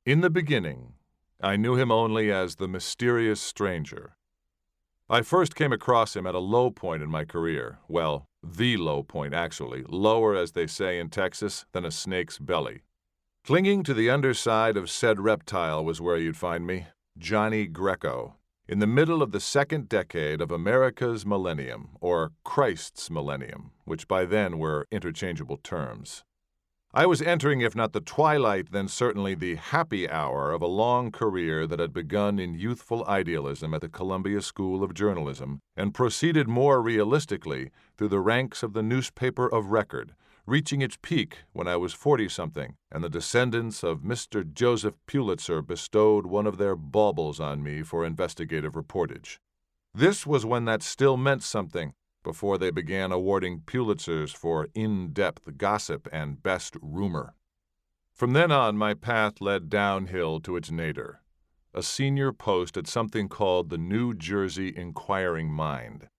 In the beginning, I knew him only as the mysterious stranger. I first came across him at a low point in my career. Well, the low point, actually, lower, as they say in Texas, than a snake's belly. Clinging to the underside of said reptile was where you'd find me, Johnny Greco, in the middle of the second decade of America's millennium, or Christ's millennium, which by then were interchangeable terms. I was entering, if not the twilight, then certainly the happy hour of a long career that had begun in youthful idealism at the Columbia School of Journalism and proceeded more realistically through the ranks of the newspaper of record, reaching its peak when I was 40-something, and the descendants of Mr. Joseph Pulitzer bestowed one of their baubles on me for investigative reportage. This was when that still meant something, before they began awarding Pulitzers for in-depth gossip and best rumor. From then on, my path led downhill to its nadir, a senior post at something called the New Jersey Inquiring Mind.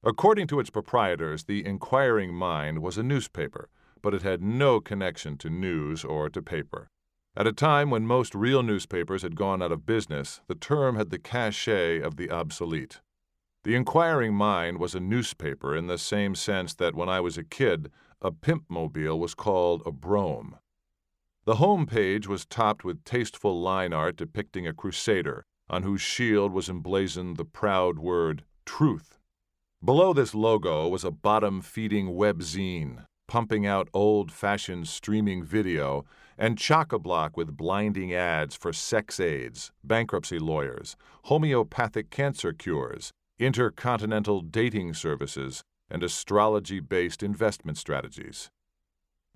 According to its proprietors, the Inquiring Mind was a newspaper, but it had no connection to news or to paper. At a time when most real newspapers had gone out of business, the term had the cachet of the obsolete. The Inquiring Mind was a newspaper in the same sense that when I was a kid, a pimpmobile was called a brome. The home page was topped with tasteful line art depicting a crusader, on whose shield was emblazoned the proud word, truth. Below this logo was a bottom-feeding webzine, pumping out old-fashioned streaming video, and chock-a-block with blinding ads for sex aids, bankruptcy lawyers, homeopathic cancer cures, intercontinental dating services, and astrology-based investment strategies.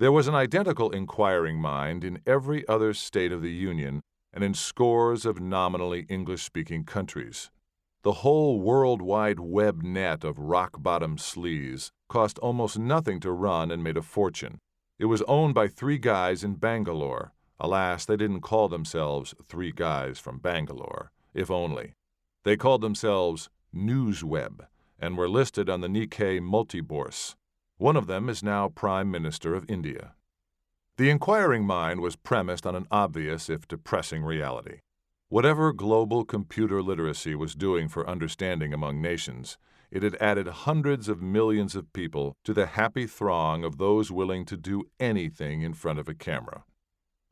There was an identical Inquiring Mind in every other state of the Union and in scores of nominally English-speaking countries. The whole World Wide Web net of rock-bottom sleaze cost almost nothing to run and made a fortune. It was owned by 3 guys in Bangalore. Alas, they didn't call themselves 3 guys from Bangalore, if only. They called themselves NewsWeb, and were listed on the Nikkei Multibourse. One of them is now Prime Minister of India. The Inquiring Mind was premised on an obvious, if depressing, reality. Whatever global computer literacy was doing for understanding among nations, it had added hundreds of millions of people to the happy throng of those willing to do anything in front of a camera.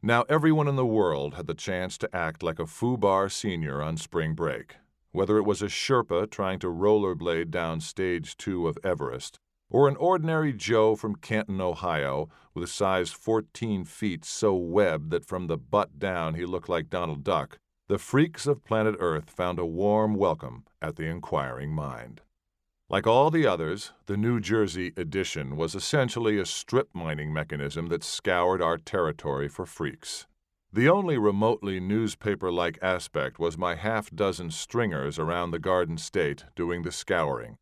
Now everyone in the world had the chance to act like a FUBAR senior on spring break. Whether it was a Sherpa trying to rollerblade down stage 2 of Everest, or an ordinary Joe from Canton, Ohio, with a size 14 feet so webbed that from the butt down he looked like Donald Duck, the freaks of planet Earth found a warm welcome at the Inquiring Mind. Like all the others, the New Jersey edition was essentially a strip mining mechanism that scoured our territory for freaks. The only remotely newspaper-like aspect was my half-dozen stringers around the Garden State doing the scouring.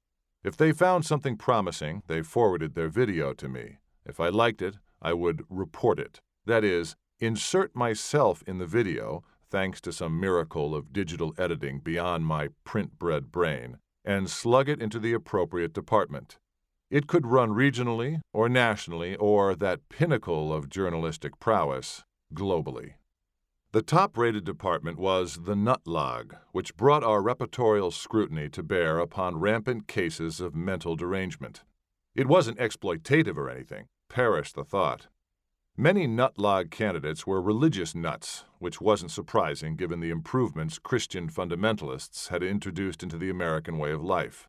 If they found something promising, they forwarded their video to me. If I liked it, I would report it. That is, insert myself in the video, thanks to some miracle of digital editing beyond my print-bred brain, and slug it into the appropriate department. It could run regionally or nationally or, that pinnacle of journalistic prowess, globally. The top-rated department was the Nutlog, which brought our reportorial scrutiny to bear upon rampant cases of mental derangement. It wasn't exploitative or anything. Perish the thought. Many Nutlog candidates were religious nuts, which wasn't surprising given the improvements Christian fundamentalists had introduced into the American way of life.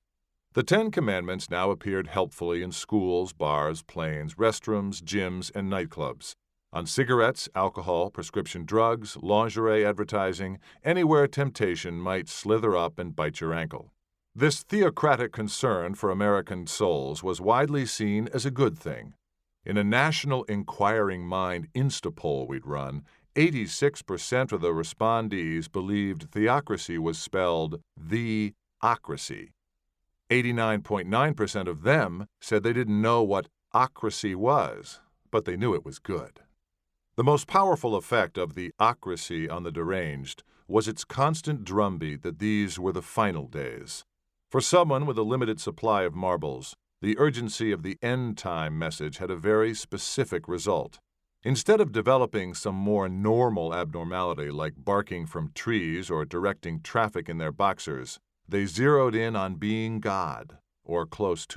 The 10 Commandments now appeared helpfully in schools, bars, planes, restrooms, gyms, and nightclubs. On cigarettes, alcohol, prescription drugs, lingerie advertising, anywhere temptation might slither up and bite your ankle. This theocratic concern for American souls was widely seen as a good thing. In a national Inquiring Mind Instapoll we'd run, 86% of the respondees believed theocracy was spelled the-ocracy. 89.9% of them said they didn't know what ocracy was, but they knew it was good. The most powerful effect of the ocracy on the deranged was its constant drumbeat that these were the final days. For someone with a limited supply of marbles, the urgency of the end-time message had a very specific result. Instead of developing some more normal abnormality like barking from trees or directing traffic in their boxers, they zeroed in on being God, or close to it.